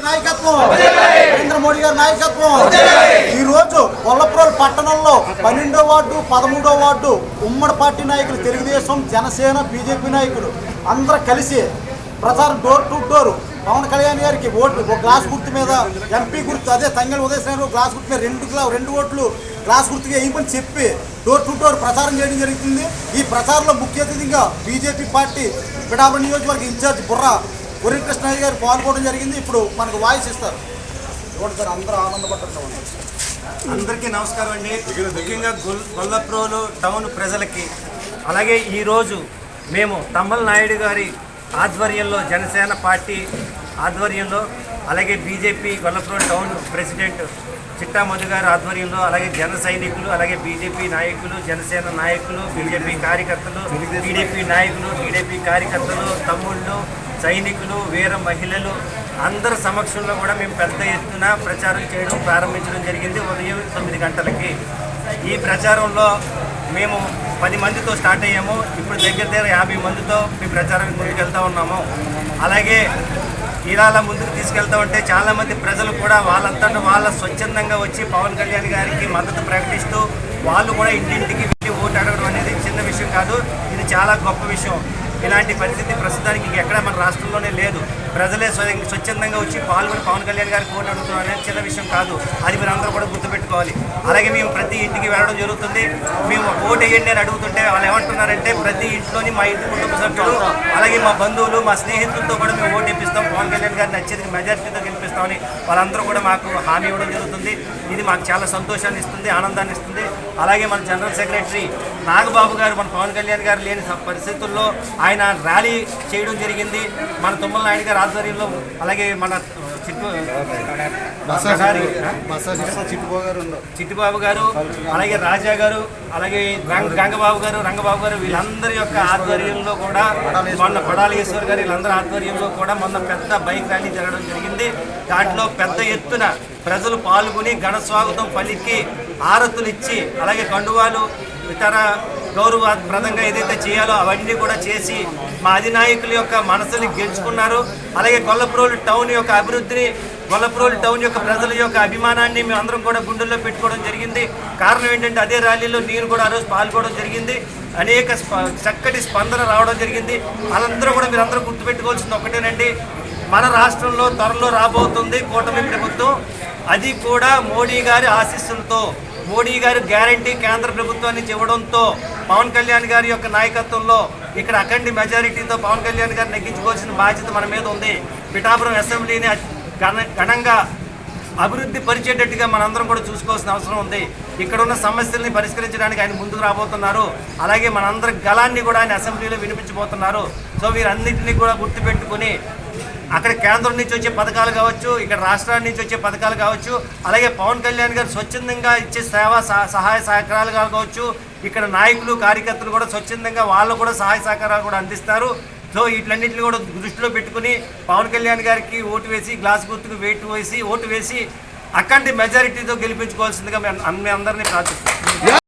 నాయకత్వం నరేంద్ర మోడీ గారి నాయకత్వం ఈ రోజు కొల్లప్రోలు పట్టణంలో 12వ వార్డు 13వ వార్డు ఉమ్మడి పార్టీ నాయకులు తెలుగుదేశం జనసేన బీజేపీ నాయకులు అందరూ కలిసి ప్రచారం door to door Pawan Kalyan గారికి ఓటు ఒక గ్లాస్ గుర్తు మీద ఎంపీ గుర్తు అదే తంగళ ఉదయశ్రీ గ్లాస్ గుర్తు మీద రెండు ఓట్లు గ్లాస్ గుర్తుగా వేయమని చెప్పి డోర్ టు డోర్ ప్రచారం చేయడం జరుగుతుంది. ఈ ప్రచారంలో ముఖ్య అతిథిగా బీజేపీ పార్టీ పిఠాపురం నియోజకవర్గ ఇన్ఛార్జ్ బుర్రా మురళీకృష్ణ గారు పాల్గొనడం జరిగింది. ఇప్పుడు మనకు వాయిస్ ఇస్తారు. చూడండి సార్, అందరూ ఆనందపడ్డారు. అందరికీ నమస్కారం అండి. ముఖ్యంగా గొల్లప్రోలు టౌన్ ప్రజలకి, అలాగే ఈరోజు మేము తమ్మల నాయుడు గారి ఆధ్వర్యంలో జనసేన పార్టీ ఆధ్వర్యంలో, అలాగే బీజేపీ గొల్లప్రోలు టౌన్ ప్రెసిడెంట్ చిట్టా మధు గారి ఆధ్వర్యంలో, అలాగే జన సైనికులు, అలాగే బీజేపీ నాయకులు, జనసేన నాయకులు, బీజేపీ కార్యకర్తలు, టీడీపీ నాయకులు, టీడీపీ కార్యకర్తలు, తమ్ముళ్ళు, సైనికులు, వీర మహిళలు అందరి సమక్షంలో కూడా మేము పెద్ద ఎత్తున ప్రచారం చేయడం ప్రారంభించడం జరిగింది. ఉదయం 9 గంటలకి ఈ ప్రచారంలో మేము 10 మందితో స్టార్ట్ అయ్యాము. ఇప్పుడు దగ్గర 50 మందితో మీ ప్రచారానికి ముందుకెళ్తూ ఉన్నాము. అలాగే ఇలాల ముందుకు తీసుకెళ్తా ఉంటే చాలామంది ప్రజలు కూడా వాళ్ళంతటా వాళ్ళ స్వచ్ఛందంగా వచ్చి పవన్ కళ్యాణ్ గారికి మద్దతు ప్రకటిస్తూ వాళ్ళు కూడా ఇంటింటికి వెళ్ళి ఓటు అడగడం అనేది చిన్న విషయం కాదు, ఇది చాలా గొప్ప విషయం. ఇలాంటి పరిస్థితి ప్రస్తుతానికి ఎక్కడ మన రాష్ట్రంలోనే లేదు. ప్రజలే స్వచ్ఛందంగా వచ్చి పాల్గొని పవన్ కళ్యాణ్ గారికి ఓటు అడుగుతాం అనేది చిన్న విషయం కాదు, అది మీరు అందరూ కూడా గుర్తుపెట్టుకోవాలి. అలాగే మేము ప్రతి ఇంటికి వెళ్ళడం జరుగుతుంది. మేము ఓటు వేయండి అని అడుగుతుంటే వాళ్ళు ఏమంటున్నారంటే ప్రతి ఇంట్లోని మా ఇంటి కుటుంబ సభ్యులు, అలాగే మా బంధువులు, మా స్నేహితులతో కూడా మేము ఓటు ఇప్పిస్తాం, పవన్ కళ్యాణ్ గారిని అత్యధిక మెజార్టీతో గెలిపిస్తామని వాళ్ళందరూ కూడా మాకు హామీ ఇవ్వడం జరుగుతుంది. ఇది మాకు చాలా సంతోషాన్ని ఇస్తుంది, ఆనందాన్ని ఇస్తుంది. అలాగే మన జనరల్ సెక్రటరీ నాగబాబు గారు మన పవన్ కళ్యాణ్ గారు లేని పరిస్థితుల్లో ఆయన ర్యాలీ చేయడం జరిగింది మన తుమ్మల నాయుడు గారి ఆధ్వర్యంలో. అలాగే మన చిట్టుబాబు గారు, అలాగే రాజా గారు, అలాగే రంగబాబు గారు వీళ్ళందరి యొక్క ఆధ్వర్యంలో కూడా, మొన్న పడాలేశ్వర్ గారు వీళ్ళందరి ఆధ్వర్యంలో కూడా మొన్న పెద్ద బైక్ ర్యాలీ జరగడం జరిగింది. దాంట్లో పెద్ద ఎత్తున ప్రజలు పాల్గొని ఘన స్వాగతం పలికి ఆరతులు ఇచ్చి, అలాగే కండువాలు ఇతర గౌరవప్రదంగా ఏదైతే చేయాలో అవన్నీ కూడా చేసి మా అధినాయకుల యొక్క మనసుని గెలుచుకున్నారు. అలాగే గొల్లప్రోలు టౌన్ యొక్క అభివృద్ధిని, గొల్లప్రోలు టౌన్ యొక్క ప్రజల యొక్క అభిమానాన్ని మేము అందరం కూడా గుండెల్లో పెట్టుకోవడం జరిగింది. కారణం ఏంటంటే అదే ర్యాలీలో నేను కూడా ఆ రోజు పాల్గొనడం జరిగింది. అనేక చక్కటి స్పందన రావడం జరిగింది. వాళ్ళందరూ కూడా మీరు అందరూ గుర్తుపెట్టుకోవాల్సింది ఒకటేనండి, మన రాష్ట్రంలో త్వరలో రాబోతుంది కూటమి ప్రభుత్వం. అది కూడా మోడీ గారి ఆశీస్సులతో, మోడీ గారు గ్యారంటీ కేంద్ర ప్రభుత్వాన్ని ఇవ్వడంతో, పవన్ కళ్యాణ్ గారి యొక్క నాయకత్వంలో ఇక్కడ అఖండ మెజారిటీతో పవన్ కళ్యాణ్ గారు నెగ్గించుకోవాల్సిన బాధ్యత మన మీద ఉంది. పిఠాపురం అసెంబ్లీని ఘనంగా అభివృద్ధి పరిచేటట్టుగా మనందరం కూడా చూసుకోవాల్సిన అవసరం ఉంది. ఇక్కడ ఉన్న సమస్యల్ని పరిష్కరించడానికి ఆయన ముందుకు రాబోతున్నారు. అలాగే మనందరి గళాన్ని కూడా ఆయన అసెంబ్లీలో వినిపించబోతున్నారు. సో వీరన్నింటినీ కూడా గుర్తుపెట్టుకుని అక్కడ కేంద్రం నుంచి వచ్చే పథకాలు కావచ్చు, ఇక్కడ రాష్ట్రాల నుంచి వచ్చే పథకాలు కావచ్చు, అలాగే పవన్ కళ్యాణ్ గారు స్వచ్ఛందంగా ఇచ్చే సహాయ సహకారాలు కావచ్చు, ఇక్కడ నాయకులు కార్యకర్తలు కూడా స్వచ్ఛందంగా వాళ్ళు కూడా సహాయ సహకారాలు కూడా అందిస్తారు. సో వీటిలన్నింటినీ కూడా దృష్టిలో పెట్టుకుని పవన్ కళ్యాణ్ గారికి ఓటు వేసి, గ్లాస్ గుర్తుకు ఓటు వేసి అఖండ మెజారిటీతో గెలిపించుకోవాల్సిందిగా మేము అందరినీ ప్రార్థిస్తున్నాం.